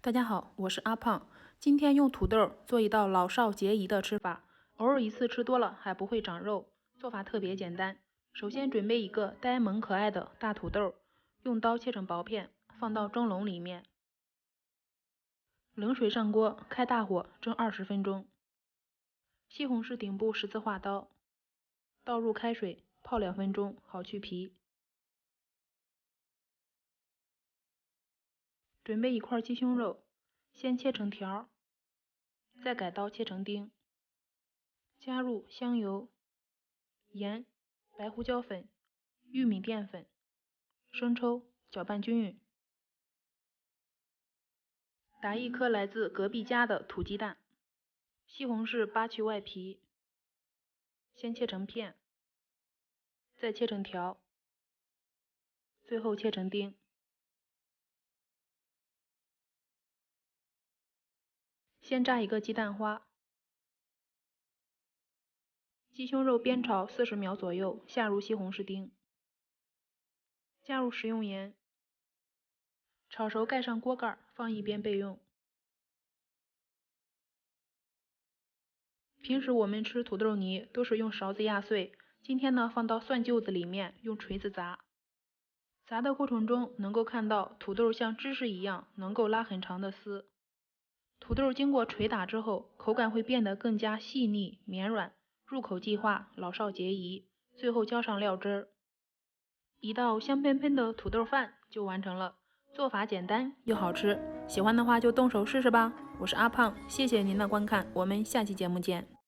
大家好，我是阿胖。今天用土豆做一道老少皆宜的吃法，偶尔一次吃多了还不会长肉。做法特别简单，首先准备一个呆萌可爱的大土豆，用刀切成薄片，放到蒸笼里面。冷水上锅，开大火蒸20分钟。西红柿顶部十字划刀，倒入开水泡2分钟，好去皮。准备一块鸡胸肉，先切成条，再改刀切成丁。加入香油、盐、白胡椒粉、玉米淀粉、生抽，搅拌均匀。打1颗来自隔壁家的土鸡蛋。西红柿扒去外皮，先切成片，再切成条，最后切成丁。先炸一个鸡蛋花。鸡胸肉煸炒40秒左右，下入西红柿丁，加入食用盐，炒熟盖上锅盖，放一边备用。平时我们吃土豆泥都是用勺子压碎，今天呢放到蒜臼子里面，用锤子砸。砸的过程中能够看到土豆像芝士一样能够拉很长的丝。土豆经过捶打之后，口感会变得更加细腻绵软，入口即化，老少皆宜。最后浇上料汁儿，一道香喷喷的土豆饭就完成了。做法简单又好吃，喜欢的话就动手试试吧。我是阿胖，谢谢您的观看，我们下期节目见。